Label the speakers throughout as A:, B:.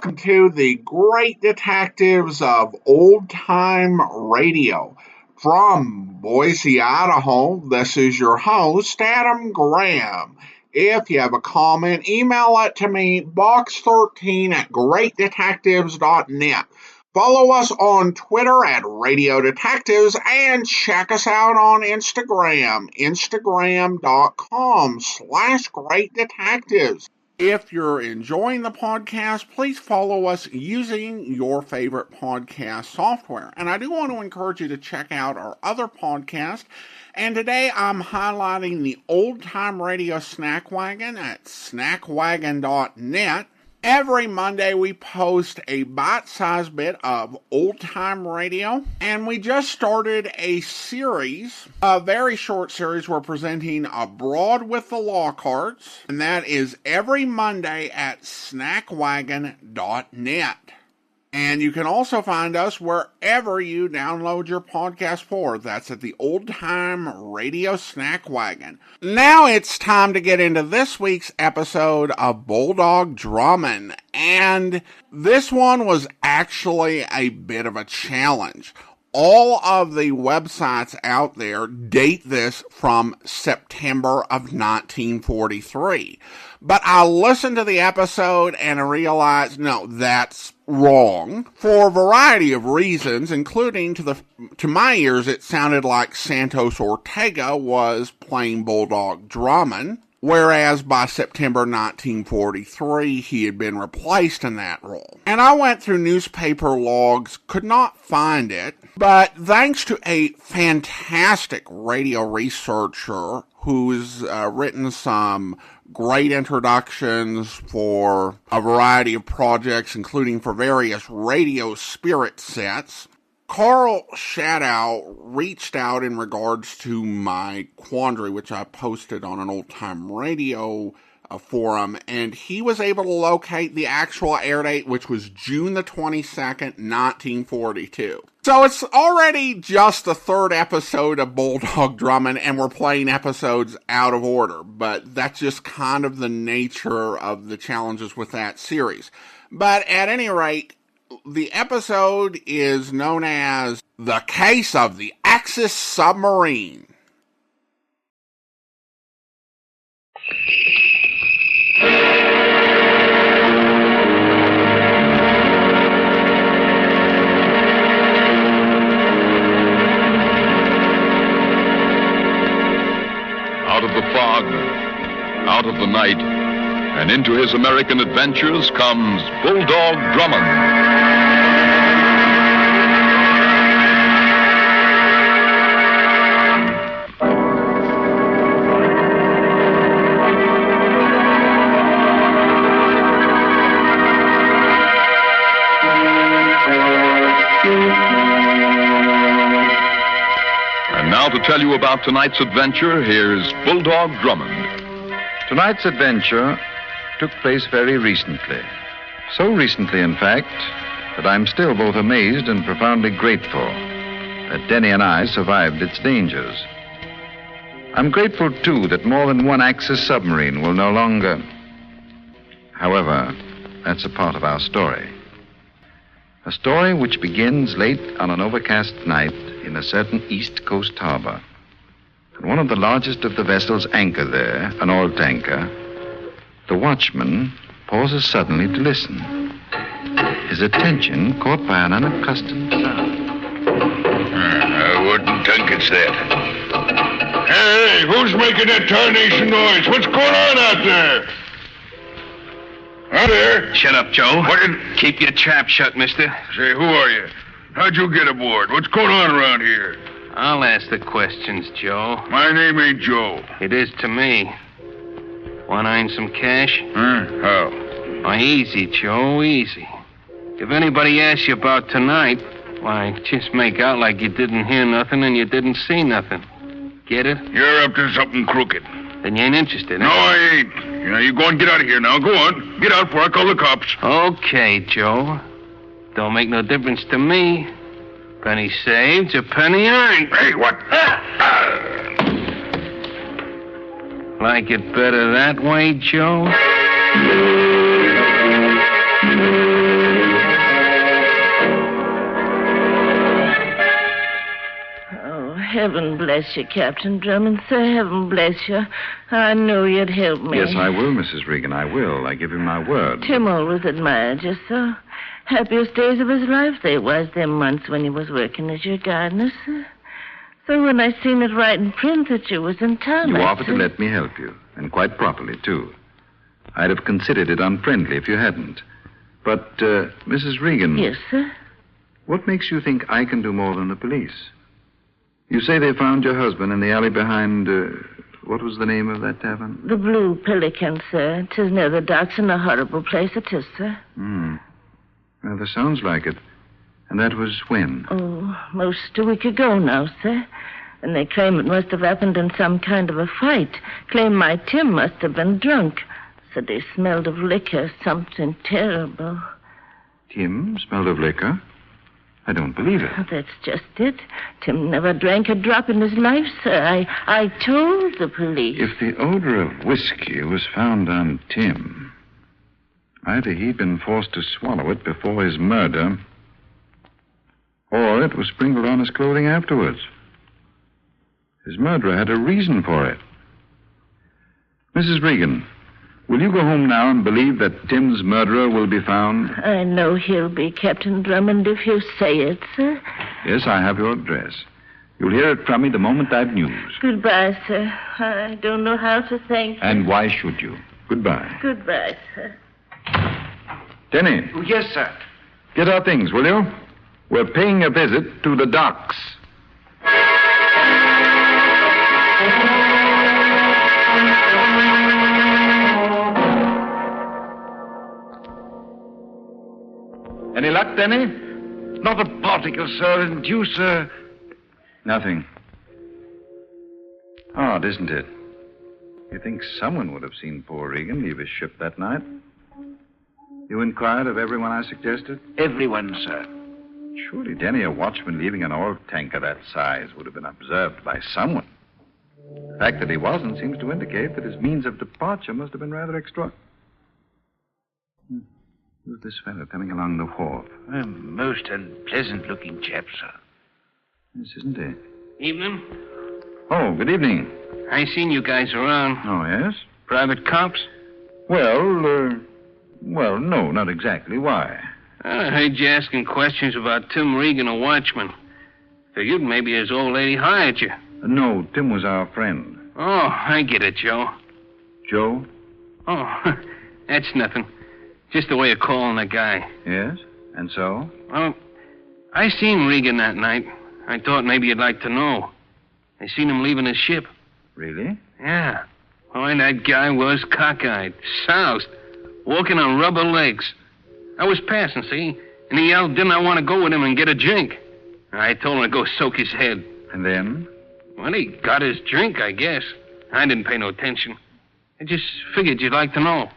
A: welcome to the Great Detectives of Old Time Radio. From Boise, Idaho, this is your host, Adam Graham. If you have a comment, email it to me, box13@greatdetectives.net. Follow us on Twitter at Radio Detectives and check us out on Instagram, instagram.com/Great Detectives. If you're enjoying the podcast, please follow us using your favorite podcast software. And I do want to encourage you to check out our other podcast. And today I'm highlighting the Old Time Radio Snack Wagon at snackwagon.net. Every Monday we post a bite-sized bit of old-time radio, and we just started a series, a very short series. We're presenting Abroad with the Lockharts, and that is every Monday at snackwagon.net. And you can also find us wherever you download your podcast for. That's at the Old Time Radio Snack Wagon. Now it's time to get into this week's episode of Bulldog Drummond. And this one was actually a bit of a challenge. All of the websites out there date this from September of 1943. But I listened to the episode and I realized, no, that's wrong for a variety of reasons, including to my ears, it sounded like Santos Ortega was playing Bulldog Drummond, whereas by September 1943, he had been replaced in that role. And I went through newspaper logs, could not find it, but thanks to a fantastic radio researcher who's written some great introductions for a variety of projects, including for various radio spirit sets, Carl Shadow reached out in regards to my quandary, which I posted on an old-time radio forum, and he was able to locate the actual air date, which was June the 22nd, 1942. So it's already just the third episode of Bulldog Drummond, and we're playing episodes out of order, but that's just kind of the nature of the challenges with that series. But at any rate, the episode is known as The Case of the Axis Submarine.
B: Out of the fog, out of the night, and into his American adventures comes Bulldog Drummond. Now to tell you about tonight's adventure, here's Bulldog Drummond.
C: Tonight's adventure took place very recently. So recently, in fact, that I'm still both amazed and profoundly grateful that Denny and I survived its dangers. I'm grateful, too, that more than one Axis submarine will no longer... However, that's a part of our story. A story which begins late on an overcast night in a certain East Coast harbor. And one of the largest of the vessels anchored there, an oil tanker, the watchman pauses suddenly to listen. His attention caught by an unaccustomed sound.
D: I wouldn't think it's that. Hey, who's making that tarnation noise? What's going on out there? Out there?
E: Shut up, Joe. Keep your trap shut, mister.
D: Say, who are you? How'd you get aboard? What's going on around here?
E: I'll ask the questions, Joe.
D: My name ain't Joe.
E: It is to me. Want to earn some cash?
D: How?
E: Why, easy, Joe, easy. If anybody asks you about tonight, why, just make out like you didn't hear nothing and you didn't see nothing. Get it?
D: You're up to something crooked.
E: Then you ain't interested,
D: No, I ain't. You go and get out of here now. Go on. Get out before I call the cops.
E: Okay, Joe. Don't make no difference to me. Penny saved, a penny earned.
D: Hey, what?
E: Like it better that way, Joe?
F: Heaven bless you, Captain Drummond, sir. Heaven bless you. I knew you'd help me.
C: Yes, I will, Mrs. Regan. I will. I give you my word.
F: Tim always admired you, sir. Happiest days of his life they was, them months when he was working as your gardener, sir. So when I seen it right in print that you was in town...
C: You offered to let me help you, and quite properly, too. I'd have considered it unfriendly if you hadn't. But, Mrs. Regan...
F: Yes, sir?
C: What makes you think I can do more than the police? You say they found your husband in the alley behind... what was the name of that tavern?
F: The Blue Pelican, sir. 'Tis near the docks and a horrible place it is, sir.
C: Well, that sounds like it. And that was when?
F: Oh, most a week ago now, sir. And they claim it must have happened in some kind of a fight. Claim my Tim must have been drunk. Said they smelled of liquor, something terrible.
C: Tim smelled of liquor? I don't believe it.
F: That's just it. Tim never drank a drop in his life, sir. I told the police.
C: If the odor of whiskey was found on Tim, either he'd been forced to swallow it before his murder, or it was sprinkled on his clothing afterwards. His murderer had a reason for it. Mrs. Regan, will you go home now and believe that Tim's murderer will be found?
F: I know he'll be, Captain Drummond, if you say it, sir.
C: Yes, I have your address. You'll hear it from me the moment I've news.
F: Goodbye, sir. I don't know how to thank you.
C: And why should you? Goodbye.
F: Goodbye, sir.
C: Denny.
E: Oh, yes, sir.
C: Get our things, will you? We're paying a visit to the docks. Any luck, Denny?
E: Not a particle, sir. And you, sir?
C: Nothing. Odd, isn't it? You think someone would have seen poor Regan leave his ship that night? You inquired of everyone I suggested?
E: Everyone, sir.
C: Surely, Denny, a watchman leaving an oil tanker that size would have been observed by someone. The fact that he wasn't seems to indicate that his means of departure must have been rather extra. Who's this fellow coming along the wharf?
E: A most unpleasant-looking chap, sir.
C: Yes, isn't he?
E: Evening.
C: Oh, good evening.
E: I seen you guys around.
C: Oh, yes?
E: Private cops?
C: Well, no, not exactly. Why?
E: I heard you asking questions about Tim Regan, a watchman. Figured maybe his old lady hired you.
C: No, Tim was our friend.
E: Oh, I get it, Joe.
C: Joe?
E: Oh, that's nothing. Just a way of calling a guy.
C: Yes? And so?
E: Well, I seen Regan that night. I thought maybe you'd like to know. I seen him leaving his ship.
C: Really?
E: Yeah. Oh, and that guy was cockeyed, soused, walking on rubber legs. I was passing, see? And he yelled, didn't I want to go with him and get a drink? I told him to go soak his head.
C: And then?
E: Well, he got his drink, I guess. I didn't pay no attention. I just figured you'd like to know.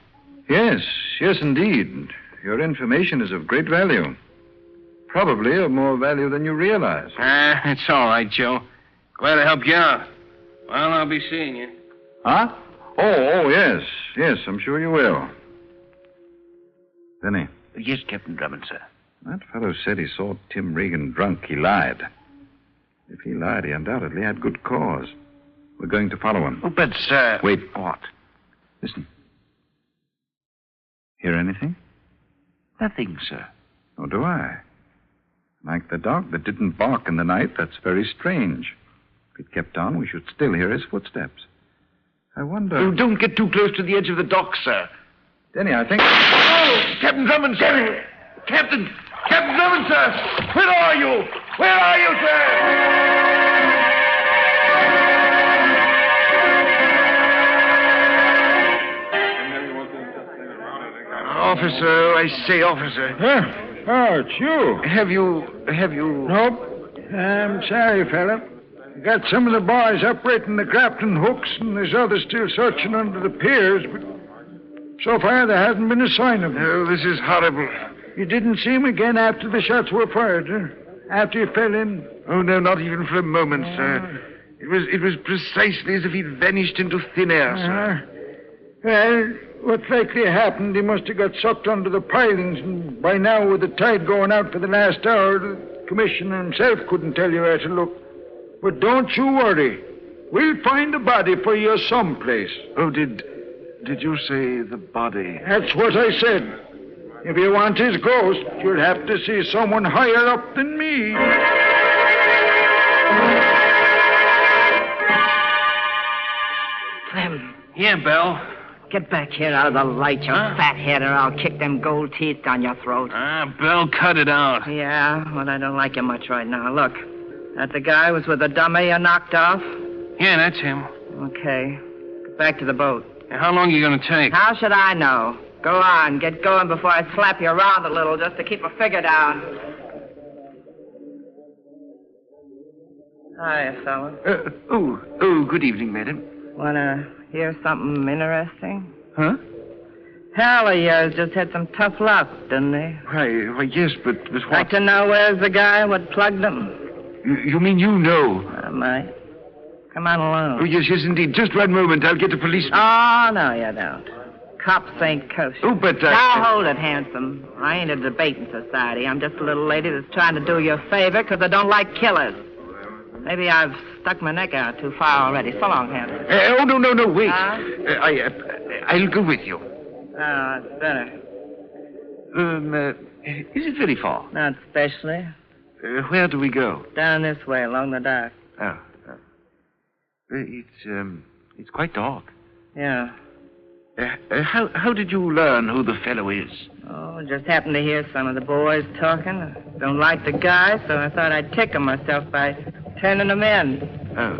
C: Yes, indeed. Your information is of great value. Probably of more value than you realize.
E: It's all right, Joe. Glad to help you out. Well, I'll be seeing you.
C: Huh? Oh, yes. Yes, I'm sure you will. Denny.
E: Yes, Captain Drummond, sir.
C: That fellow said he saw Tim Regan drunk. He lied. If he lied, he undoubtedly had good cause. We're going to follow him.
E: Oh, but, sir...
C: Wait. What? Listen. Hear anything?
E: Nothing, sir.
C: Oh, do I? Like the dog that didn't bark in the night, that's very strange. If it kept on, we should still hear his footsteps. I wonder...
E: Oh, don't get too close to the edge of the dock, sir.
C: Denny, I think...
E: Oh, Captain Drummond, sir! Captain Drummond, sir! Where are you? Where are you, sir? Officer, I say officer.
G: Huh? Oh, it's you.
E: Have you...
G: Nope. I'm sorry, fella. Got some of the boys operating the grappling hooks, and there's others still searching under the piers, but so far there hasn't been a sign of them.
E: Oh, this is horrible.
G: You didn't see him again after the shots were fired, huh? After you fell in?
E: Oh, no, not even for a moment, sir. It was precisely as if he'd vanished into thin air, sir.
G: Well, what likely happened, he must have got sucked under the pilings, and by now, with the tide going out for the last hour, the commissioner himself couldn't tell you where to look. But don't you worry. We'll find the body for you someplace.
C: Oh, did you say the body?
G: That's what I said. If you want his ghost, you'll have to see someone higher up than me.
H: Slim,
E: Yeah, Belle.
H: get back here out of the light, you fathead, or I'll kick them gold teeth down your throat.
E: Belle, cut it out.
H: Yeah, well, I don't like you much right now. Look, that the guy was with the dummy you knocked off?
E: Yeah, that's him.
H: Okay. Get back to the boat.
E: How long are you going to take?
H: How should I know? Go on, get going before I slap you around a little just to keep a figure down. Hiya, fella.
C: Good evening, madam.
H: Wanna hear something interesting?
C: Huh?
H: Pal of yours just had some tough luck, didn't he?
C: Why, yes, but what?
H: Like to know where's the guy what plugged him?
C: You mean you know?
H: I might. Come on along.
C: Oh, yes, indeed. Just one moment. I'll get a policeman.
H: Oh, no, you don't. Cops ain't kosher.
C: Oh, but
H: Now hold it, handsome. I ain't a debating society. I'm just a little lady that's trying to do you a favor because I don't like killers. Maybe I've stuck my neck out too far already. So long, handsome.
C: No, wait.
H: Huh?
C: I'll go with you.
H: Oh, that's better.
C: Is it very far?
H: Not especially.
C: Where do we go?
H: Down this way, along the dock.
C: Oh. It's quite dark.
H: Yeah.
C: How did you learn who the fellow is?
H: Oh, just happened to hear some of the boys talking. I don't like the guy, so I thought I'd tickle myself by turning them in.
C: Oh.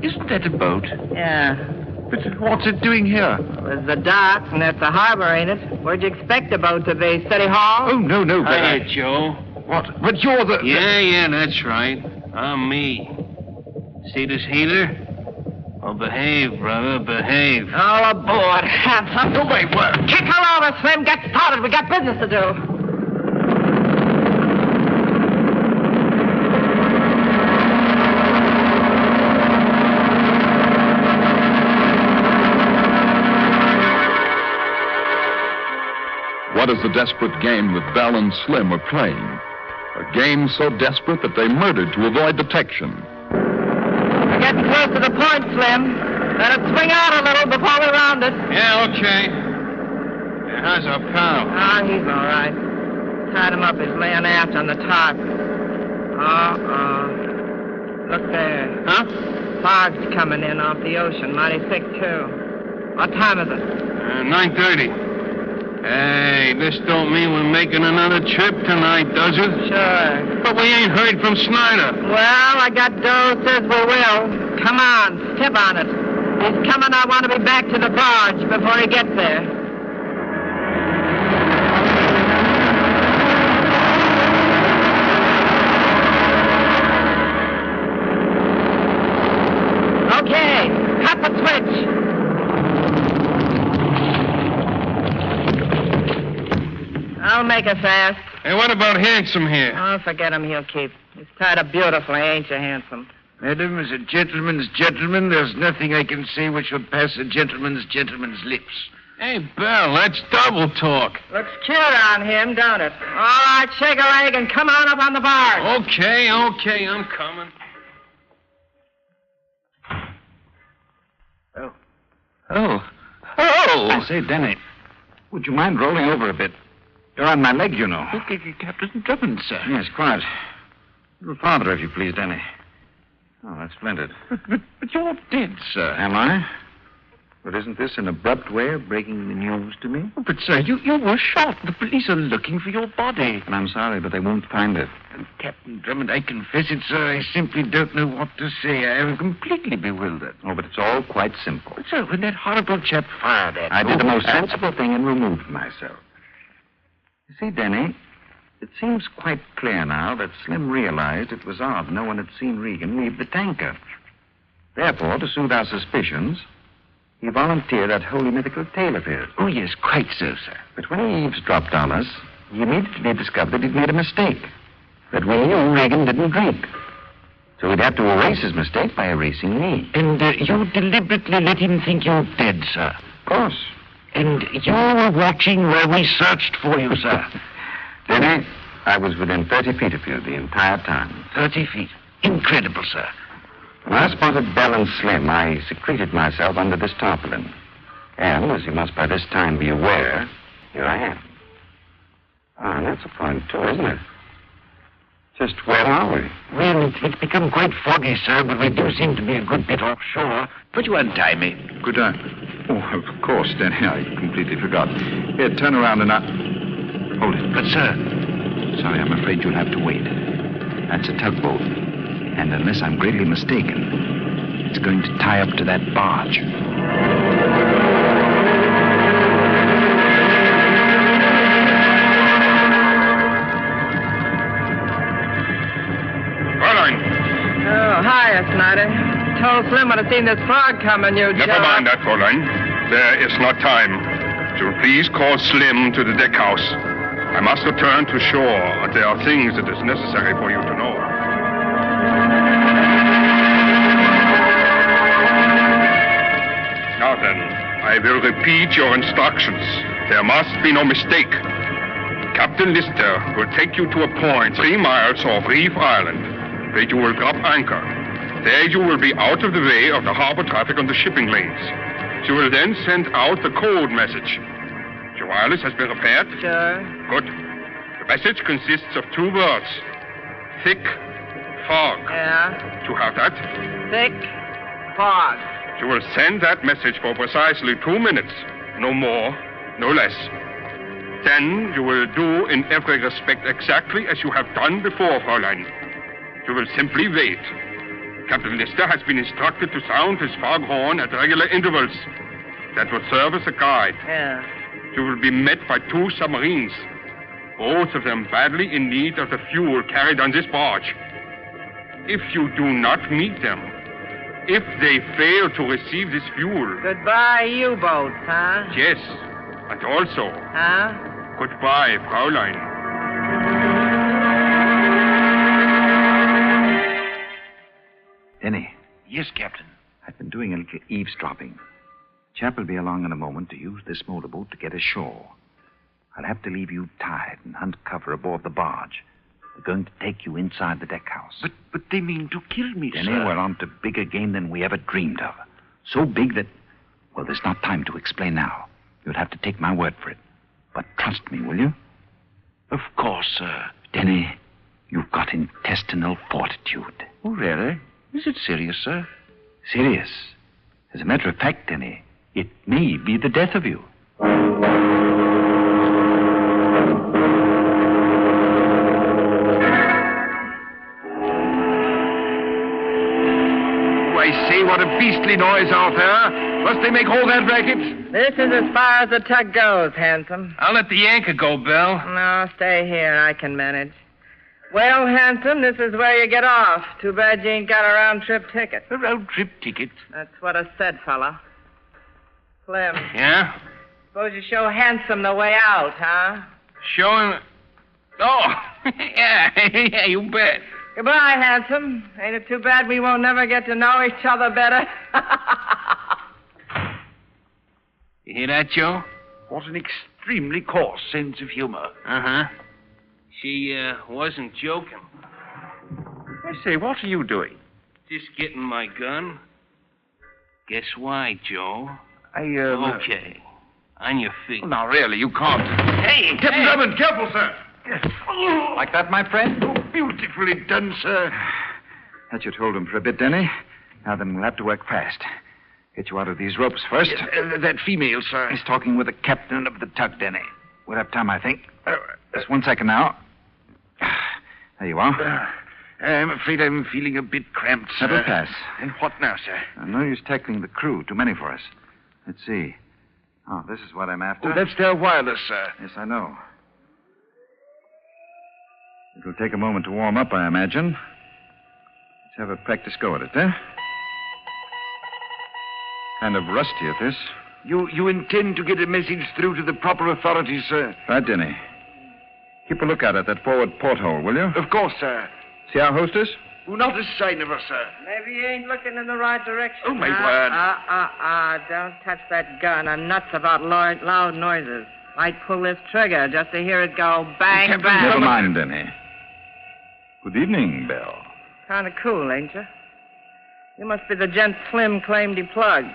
C: Isn't that a boat?
H: Yeah.
C: But what's it doing here?
H: There's the dock, and that's the harbor, ain't it? Where'd you expect the boat to be? City Hall?
C: Oh, no.
E: Hiya, Joe.
C: What? But you're the...
E: Yeah, that's right. I'm me. See this heater? Oh, behave, brother, behave.
H: All aboard, handsome.
C: Oh, wait, what?
H: Kick her over, Slim. Get started. We got business to do.
B: What is the desperate game that Belle and Slim are playing? A game so desperate that they murdered to avoid detection.
H: We're getting close to the point, Slim. Let it swing out a little before we round it.
E: Yeah, okay. How's our pal?
H: Oh, he's all right. Tied him up. He's laying aft on the top. Look there.
E: Huh?
H: Fog's coming in off the ocean. Mighty thick, too. What time is it?
E: 9:30. Hey, this don't mean we're making another trip tonight, does it?
H: Sure.
E: But we ain't heard from Snyder.
H: Well, I got dough says we will. Come on, step on it. He's coming. I want to be back to the barge before he gets there. Okay, cut the switch. I'll make it fast.
E: Hey, what about Handsome here?
H: Oh, forget him. He'll keep. He's tied up beautifully, ain't you, handsome?
C: Madam, as a gentleman's gentleman, there's nothing I can say which would pass a gentleman's lips.
E: Hey, Belle, that's double talk.
H: Looks cute on him, don't it? All right, shake a leg and come on up on the barge.
E: Okay, I'm coming.
C: Oh.
E: Oh!
C: I say, Denny, would you mind rolling over a bit? You're on my leg, you know.
E: Okay, Captain Drummond, sir.
C: Yes, quite. A little farther, if you please, Denny. Oh, that's splendid.
E: But you're dead, sir.
C: Am I? But isn't this an abrupt way of breaking the news to me?
E: Oh, but, sir, you were shot. The police are looking for your body.
C: And I'm sorry, but they won't find it.
E: Captain Drummond, I confess it, sir. I simply don't know what to say. I am completely bewildered.
C: Oh, but it's all quite simple.
E: But, sir, when that horrible chap fired at
C: I
E: you...
C: did the most sensible thing and removed myself. You see, Denny, it seems quite clear now that Slim realized it was odd no one had seen Regan leave the tanker. Therefore, to soothe our suspicions, he volunteered that wholly mythical tale of his.
E: Oh, yes, quite so, sir.
C: But when he eavesdropped on us, he immediately discovered that he'd made a mistake. That we knew Regan didn't drink. So he'd have to erase his mistake by erasing me.
E: And you deliberately let him think you're dead, sir.
C: Of course.
E: And you were watching where we searched for you, sir.
C: Denny, I was within 30 feet of you the entire time.
E: 30 feet.
I: incredible, sir.
J: When I spotted Bell and Slim, I secreted myself under this tarpaulin. And, as you must by this time be aware, here I am. Ah, and that's a point, too, isn't it? Just where are we?
I: Well, it's become quite foggy, sir, but we do seem to be a good bit offshore. Could you untie me?
C: Could I? Oh, of course, Denny. I completely forgot. Here, turn around and hold it.
I: But, sir...
C: Sorry, I'm afraid you'll have to wait. That's a tugboat. And unless I'm greatly mistaken, it's going to tie up to that barge.
H: Oh, hiya, Snyder. Told Slim I'd have seen this frog coming, you
D: Never mind that, Fräulein. There is not time. So please call Slim to the deck house. I must return to shore, but there are things it is necessary for you to know. Now then, I will repeat your instructions. There must be no mistake. Captain Lister will take you to a point 3 miles off Reef Island, where you will drop anchor. There you will be out of the way of the harbor traffic on the shipping lanes. She will then send out the code message. Your wireless has been repaired?
H: Sure.
D: Good. The message consists of 2 words. Thick fog.
H: Yeah?
D: You have that?
H: Thick fog.
D: You will send that message for precisely 2 minutes. No more, no less. Then you will do in every respect exactly as you have done before, Fräulein. You will simply wait. Captain Lister has been instructed to sound his foghorn at regular intervals. That will serve as a guide.
H: Yeah.
D: You will be met by 2 submarines, both of them badly in need of the fuel carried on this barge. If you do not meet them, if they fail to receive this fuel...
H: Goodbye, U-boats, huh?
D: Yes, and also...
H: Huh?
D: Goodbye, Fräulein.
C: Denny.
I: Yes, Captain.
C: I've been doing a little eavesdropping. Chap will be along in a moment to use this motorboat to get ashore. I'll have to leave you tied and hunt cover aboard the barge. They're going to take you inside the deck house.
I: But they mean to kill me,
C: Denny,
I: sir.
C: we're on to bigger game than we ever dreamed of. So big that, well, there's not time to explain now. You'll have to take my word for it. But trust me, will you?
I: Of course, sir.
C: Denny, you've got intestinal fortitude.
I: Oh, really? Is it serious, sir?
C: Serious. As a matter of fact, Denny, it may be the death of you.
I: I say, what a beastly noise out there. Must they make all that racket?
H: This is as far as the tug goes, Handsome.
E: I'll let the anchor go, Belle.
H: No, stay here. I can manage. Well, Handsome, this is where you get off. Too bad you ain't got a round-trip ticket.
I: A round-trip ticket?
H: That's what I said, fella. Slim.
E: Yeah?
H: Suppose you show Handsome the way out, huh?
E: Show him... Oh, yeah, you bet.
H: Goodbye, Handsome. Ain't it too bad we won't never get to know each other better?
E: You hear that, Joe?
I: What an extremely coarse sense of humor.
E: Uh-huh. She, wasn't joking.
I: I say, what are you doing?
E: Just getting my gun. Guess why, Joe?
I: Okay.
E: On your feet.
I: Oh, now, really, you can't. Hey, Captain Drummond, careful, sir.
C: Like that, my friend?
I: Oh, beautifully done, sir.
C: That should hold him for a bit, Denny. Now then, we'll have to work fast. Get you out of these ropes first.
I: That female, sir.
C: He's talking with the captain of the tug, Denny. We'll have time, I think. Just 1 second now. There you are.
I: I'm afraid I'm feeling a bit cramped, sir.
C: That'll pass.
I: And what now, sir?
C: No use tackling the crew. Too many for us. Let's see. Oh, this is what I'm after.
I: Oh, that's their wireless, sir.
C: Yes, I know. It'll take a moment to warm up, I imagine. Let's have a practice go at it, eh? Kind of rusty at this.
I: You intend to get a message through to the proper authorities, sir?
C: Right, Denny. Keep a lookout at that forward porthole, will you?
I: Of course, sir.
C: See our hostess?
I: Oh, not a sign of her, sir.
H: Maybe you ain't looking in the right direction.
I: Oh, my word.
H: Don't touch that gun. I'm nuts about loud noises. Might pull this trigger just to hear it go bang, bang.
C: Never mind, Denny. Good evening, Belle.
H: Kind of cool, ain't you? You must be the gent Slim claimed he plugged.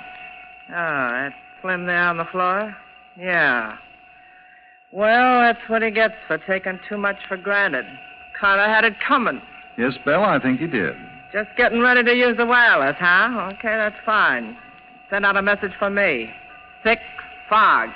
H: Oh, that Slim there on the floor? Yeah. Well, that's what he gets for taking too much for granted. Carter had it coming.
C: Yes, Bell, I think he did.
H: Just getting ready to use the wireless, huh? Okay, that's fine. Send out a message for me. Thick fog.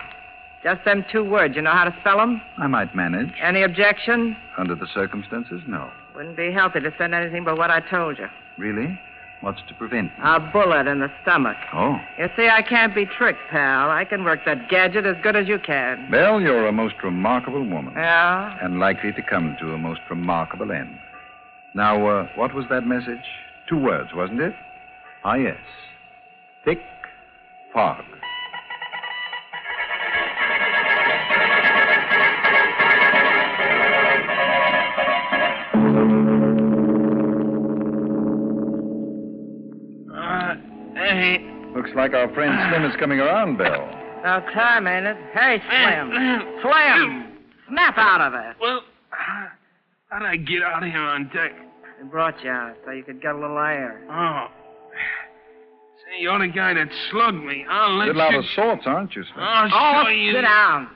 H: Just them 2 words. You know how to spell them?
C: I might manage.
H: Any objection?
C: Under the circumstances, no.
H: Wouldn't be healthy to send anything but what I told you.
C: Really? What's to prevent me?
H: A bullet in the stomach.
C: Oh.
H: You see, I can't be tricked, pal. I can work that gadget as good as you can.
C: Bell, you're a most remarkable woman.
H: Yeah?
C: And likely to come to a most remarkable end. Now, what was that message? 2 words, wasn't it? Ah, yes. Thick fog.
E: Hey.
C: Looks like our friend Slim is coming around, Bell.
H: About time, ain't it? Hey, Slim. Slim! Snap out of it.
E: Well, how'd I get out of here on deck?
H: They brought you out so you could get a little air.
E: Oh. Say, you're the guy that slugged me. I'll let
C: Little out of sorts, aren't you, Slim?
E: I'll show you.
H: Sit down.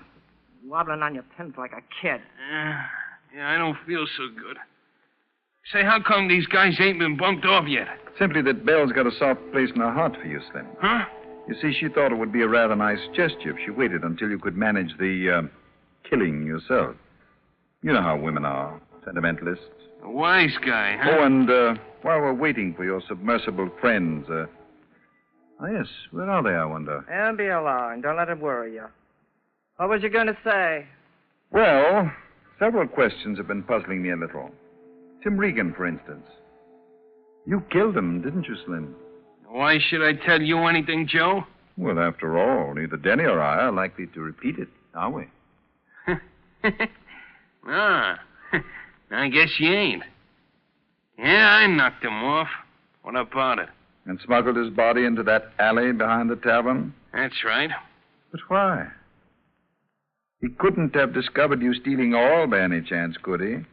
H: Wobbling on your pins like a kid.
E: Yeah, I don't feel so good. Say, how come these guys ain't been bumped off yet?
C: Simply that Bell's got a soft place in her heart for you, Slim.
E: Huh?
C: You see, she thought it would be a rather nice gesture if she waited until you could manage the, killing yourself. You know how women are. Sentimentalists.
E: A wise guy, huh?
C: Oh, and, while we're waiting for your submersible friends, oh, yes, where are they, I wonder?
H: They'll be along. Don't let it worry you. What was you going to say?
C: Well, several questions have been puzzling me a little. Tim Regan, for instance. You killed him, didn't you, Slim?
E: Why should I tell you anything, Joe?
C: Well, after all, neither Denny or I are likely to repeat it, are we?
E: I guess you ain't. Yeah, I knocked him off. What about it?
C: And smuggled his body into that alley behind the tavern?
E: That's right.
C: But why? He couldn't have discovered you stealing oil by any chance, could he?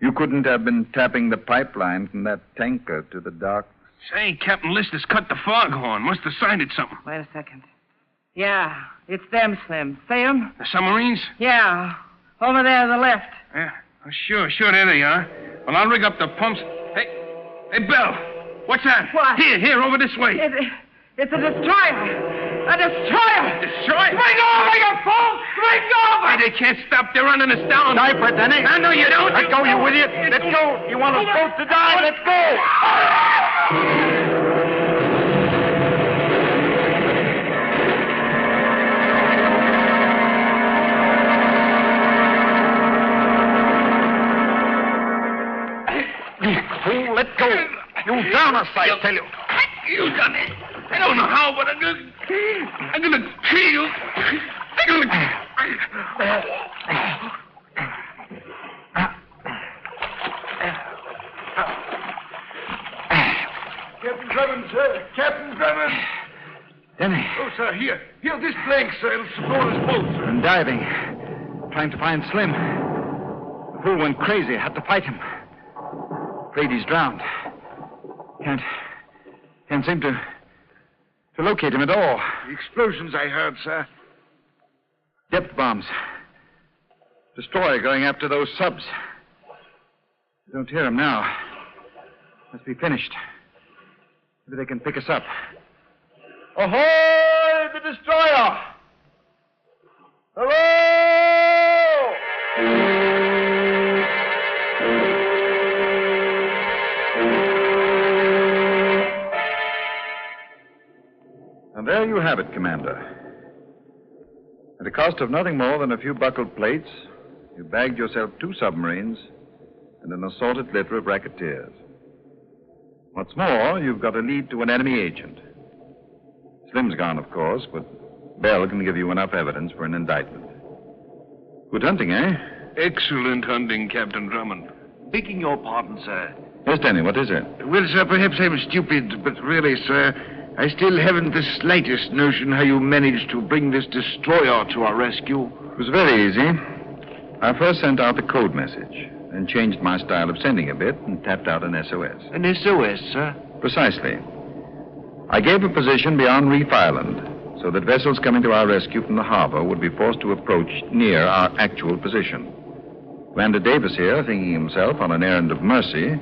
C: You couldn't have been tapping the pipeline from that tanker to the dock.
E: Say, Captain Lister's cut the foghorn. Must have sighted something.
H: Wait a second. Yeah, it's them, Slim. See 'em?
E: The submarines?
H: Yeah, over there to the left.
E: Yeah, sure, there they are. Well, I'll rig up the pumps. Hey, Bell, what's that?
H: What?
E: Here, over this way.
H: It's a destroyer. A destroyer!
E: Destroyer?
H: Swing over, you fool! Swing over!
E: Hey, they can't stop. They're running us down.
I: Die for it, Denny.
E: I know you don't.
I: Let go, you idiot. Let go. You want us both to die? Let go. Fool, let go. You drown us, I tell you.
E: You done it. I don't know how, but I'm gonna kill you.
G: Captain Drummond, sir. Captain Drummond.
I: Denny.
G: Oh, sir, here. Here, this plank, sir. It'll support us both.
I: I'm diving. Trying to find Slim. The fool went crazy. Had to fight him. Afraid he's drowned. Can't seem to locate him at all.
G: The explosions I heard, sir.
I: Depth bombs. Destroyer going after those subs. I don't hear him now. Must be finished. Maybe they can pick us up. Ahoy, the destroyer! Hello!
C: And there you have it, Commander. At a cost of nothing more than a few buckled plates, you bagged yourself 2 submarines and an assorted litter of racketeers. What's more, you've got a lead to an enemy agent. Slim's gone, of course, but Bell can give you enough evidence for an indictment. Good hunting, eh?
E: Excellent hunting, Captain Drummond.
I: Begging your pardon, sir.
C: Yes, Denny, what is it?
G: Well, sir, perhaps I'm stupid, but really, sir, I still haven't the slightest notion how you managed to bring this destroyer to our rescue.
C: It was very easy. I first sent out the code message, then changed my style of sending a bit and tapped out an SOS.
K: An SOS, sir?
C: Precisely. I gave a position beyond Reef Island so that vessels coming to our rescue from the harbor would be forced to approach near our actual position. Commander Davis here, thinking himself on an errand of mercy,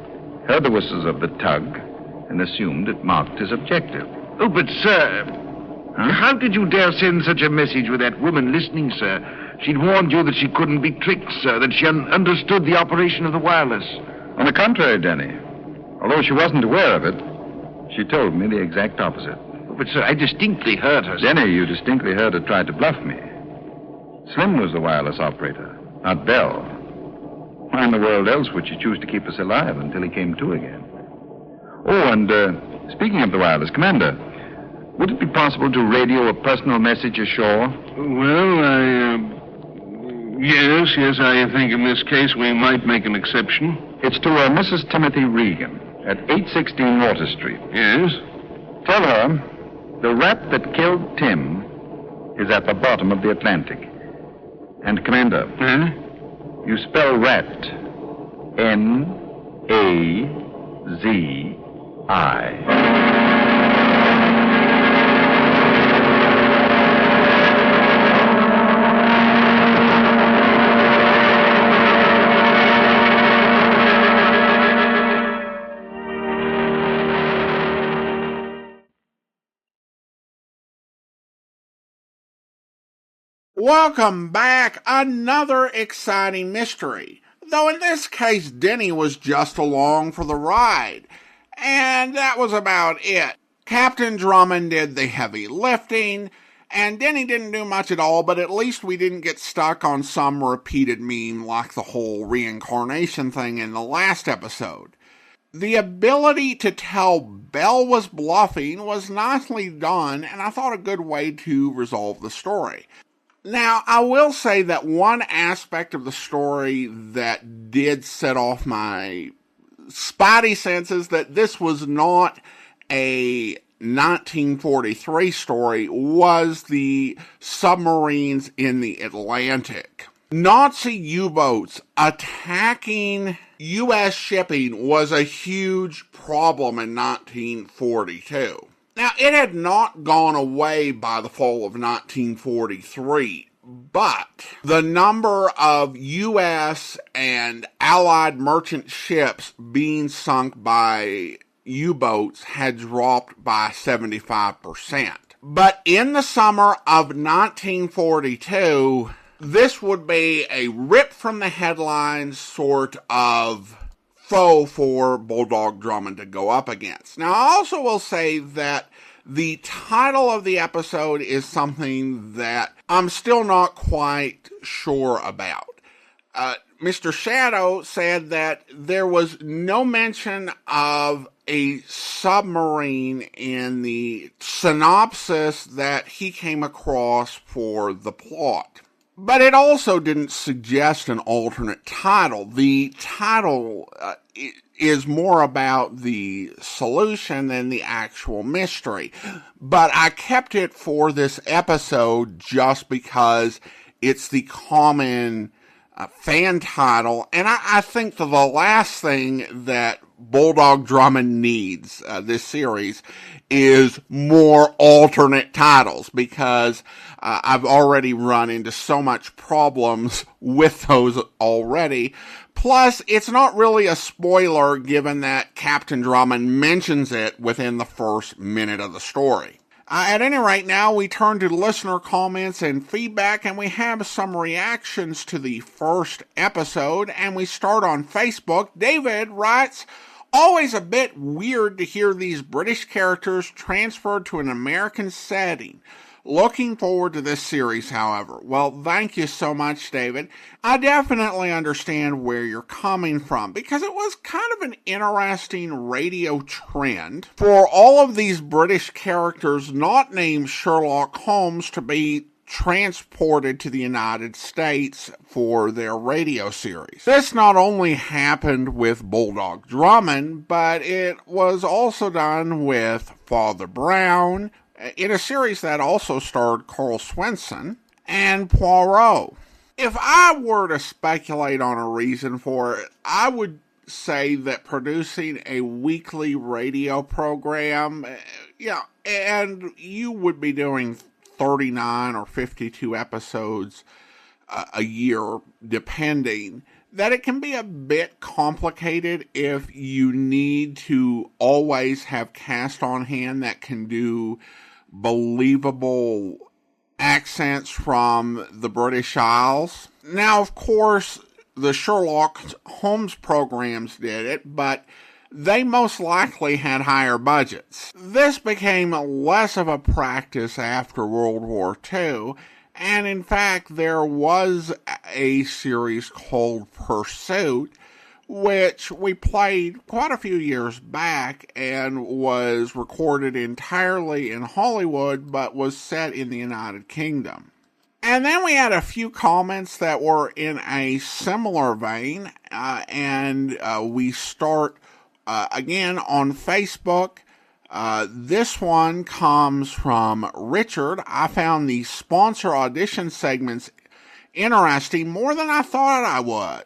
C: heard the whistles of the tug and assumed it marked his objective.
K: Oh, but, sir, how did you dare send such a message with that woman listening, sir? She'd warned you that she couldn't be tricked, sir, that she understood the operation of the wireless.
C: On the contrary, Denny. Although she wasn't aware of it, she told me the exact opposite.
K: Oh, but, sir, I distinctly heard her.
C: Denny, you distinctly heard her try to bluff me. Slim was the wireless operator, not Bell. Why in the world else would she choose to keep us alive until he came to again? Oh, and speaking of the wireless, Commander, would it be possible to radio a personal message ashore?
E: Well, Yes, I think in this case we might make an exception.
C: It's to Mrs. Timothy Regan at 816 Water Street.
E: Yes?
C: Tell her the rat that killed Tim is at the bottom of the Atlantic. And, Commander, you spell rat N-A-Z-I.
A: Welcome back. Another exciting mystery. Though in this case, Denny was just along for the ride. And that was about it. Captain Drummond did the heavy lifting, and Denny didn't do much at all, but at least we didn't get stuck on some repeated meme like the whole reincarnation thing in the last episode. The ability to tell Bell was bluffing was nicely done, and I thought a good way to resolve the story. Now, I will say that one aspect of the story that did set off my spidey senses that this was not a 1943 story was the submarines in the Atlantic. Nazi U-boats attacking U.S. shipping was a huge problem in 1942. Now, it had not gone away by the fall of 1943, but the number of U.S. and Allied merchant ships being sunk by U-boats had dropped by 75%. But in the summer of 1942, this would be a rip from the headlines sort of foe for Bulldog Drummond to go up against. Now, I also will say that the title of the episode is something that I'm still not quite sure about. Mr. Shadow said that there was no mention of a submarine in the synopsis that he came across for the plot. But it also didn't suggest an alternate title. The title is more about the solution than the actual mystery. But I kept it for this episode just because it's the common fan title. And I think that the last thing that Bulldog Drummond needs this series is more alternate titles, because I've already run into so much problems with those already. Plus, it's not really a spoiler given that Captain Drummond mentions it within the first minute of the story. At any rate, now we turn to listener comments and feedback, and we have some reactions to the first episode, and we start on Facebook. David writes, "Always a bit weird to hear these British characters transferred to an American setting. Looking forward to this series, however." Well, thank you so much, David. I definitely understand where you're coming from, because it was kind of an interesting radio trend for all of these British characters not named Sherlock Holmes to be transported to the United States for their radio series. This not only happened with Bulldog Drummond, but it was also done with Father Brown, in a series that also starred Carl Swenson, and Poirot. If I were to speculate on a reason for it, I would say that producing a weekly radio program, and you would be doing 39 or 52 episodes a year, depending, that it can be a bit complicated if you need to always have cast on hand that can do believable accents from the British Isles. Now, of course, the Sherlock Holmes programs did it, but they most likely had higher budgets. This became less of a practice after World War II, and in fact, there was a series called Pursuit, which we played quite a few years back and was recorded entirely in Hollywood, but was set in the United Kingdom. And then we had a few comments that were in a similar vein, and we start again on Facebook. This one comes from Richard. I found the sponsor audition segments interesting more than I thought I would.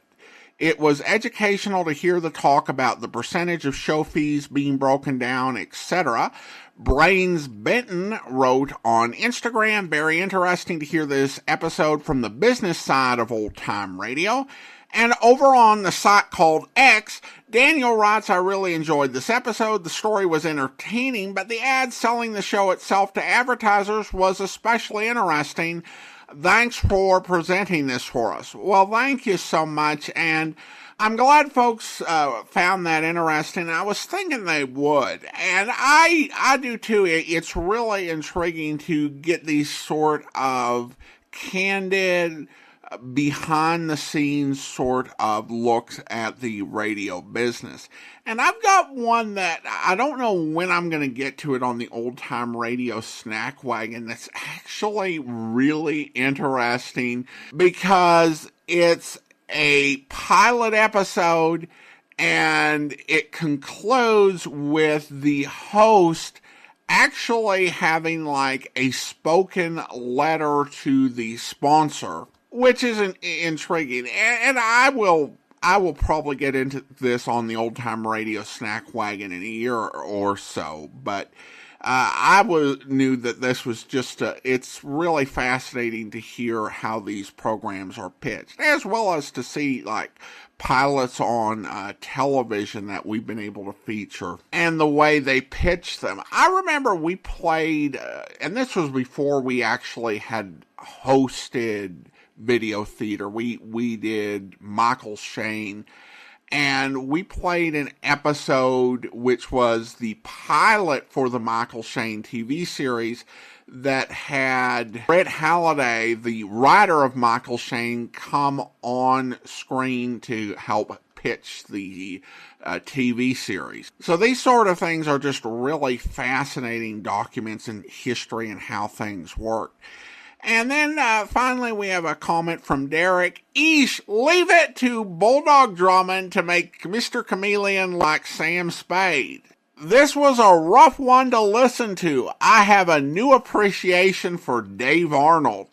A: It was educational to hear the talk about the percentage of show fees being broken down, etc. Brains Benton wrote on Instagram, very interesting to hear this episode from the business side of old time radio. And over on the site called X, Daniel writes, I really enjoyed this episode. The story was entertaining, but the ad selling the show itself to advertisers was especially interesting. Thanks for presenting this for us. Well, thank you so much, and I'm glad folks found that interesting. I was thinking they would, and I do too. It's really intriguing to get these sort of candid, behind-the-scenes sort of looks at the radio business. And I've got one that I don't know when I'm going to get to it on the old-time radio snack wagon that's actually really interesting because it's a pilot episode and it concludes with the host actually having like a spoken letter to the sponsor, which is intriguing. And I will probably get into this on the old time radio snack wagon in a year or so, but I knew that this was just it's really fascinating to hear how these programs are pitched, as well as to see like pilots on television that we've been able to feature and the way they pitch them. I remember we played, and this was before we actually had hosted video theater. We did Michael Shane, and we played an episode which was the pilot for the Michael Shane TV series that had Brett Halliday, the writer of Michael Shane, come on screen to help pitch the TV series. So these sort of things are just really fascinating documents in history and how things work. And then finally we have a comment from Derek. Eesh, leave it to Bulldog Drummond to make Mr. Chameleon like Sam Spade. This was a rough one to listen to. I have a new appreciation for Dave Arnold.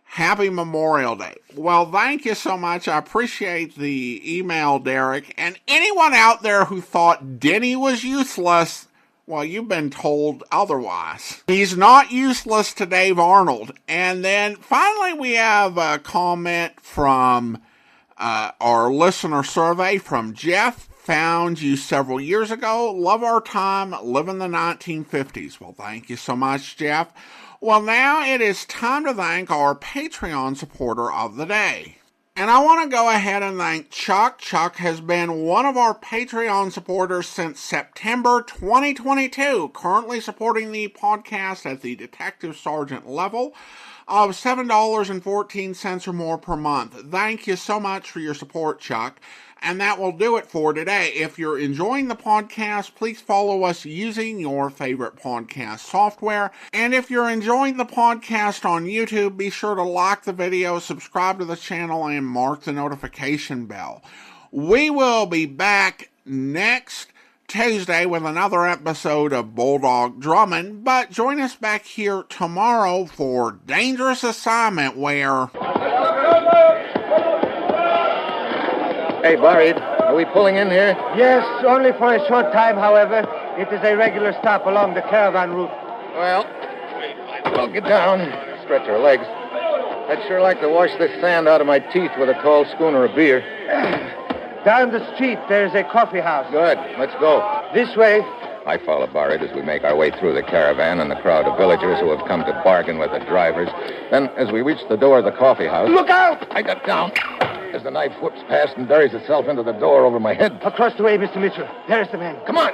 A: Happy Memorial Day. Well, thank you so much. I appreciate the email, Derek. And anyone out there who thought Denny was useless, well, you've been told otherwise. He's not useless to Dave Arnold. And then finally we have a comment from our listener survey from Jeff. Found you several years ago. Love our time. Live in the 1950s. Well, thank you so much, Jeff. Well, now it is time to thank our Patreon supporter of the day. And I want to go ahead and thank Chuck. Chuck has been one of our Patreon supporters since September 2022, currently supporting the podcast at the Detective Sergeant level of $7.14 or more per month. Thank you so much for your support, Chuck. And that will do it for today. If you're enjoying the podcast, please follow us using your favorite podcast software. And if you're enjoying the podcast on YouTube, be sure to like the video, subscribe to the channel, and mark the notification bell. We will be back next Tuesday with another episode of Bulldog Drummond, but join us back here tomorrow for Dangerous Assignment, where
I: Hey, Barry, are we pulling in here?
L: Yes, only for a short time, however. It is a regular stop along the caravan route.
I: Well, we'll get down, stretch our legs. I'd sure like to wash this sand out of my teeth with a tall schooner of beer.
L: Down the street, there's a coffee house.
I: Good, let's go.
L: This way.
I: I follow Barrett as we make our way through the caravan and the crowd of villagers who have come to bargain with the drivers. Then, as we reach the door of the coffee house...
L: Look out!
I: I duck down as the knife whips past and buries itself into the door over my head.
L: Across the way, Mr. Mitchell. There's the man.
I: Come on!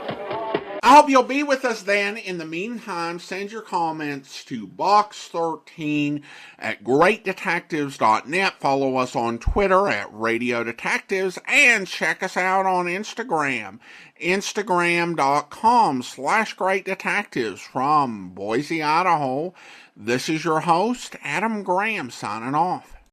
A: I hope you'll be with us then. In the meantime, send your comments to box13 at greatdetectives.net. Follow us on Twitter at Radio Detectives and check us out on Instagram. Instagram.com/greatdetectives. From Boise, Idaho, this is your host, Adam Graham, signing off.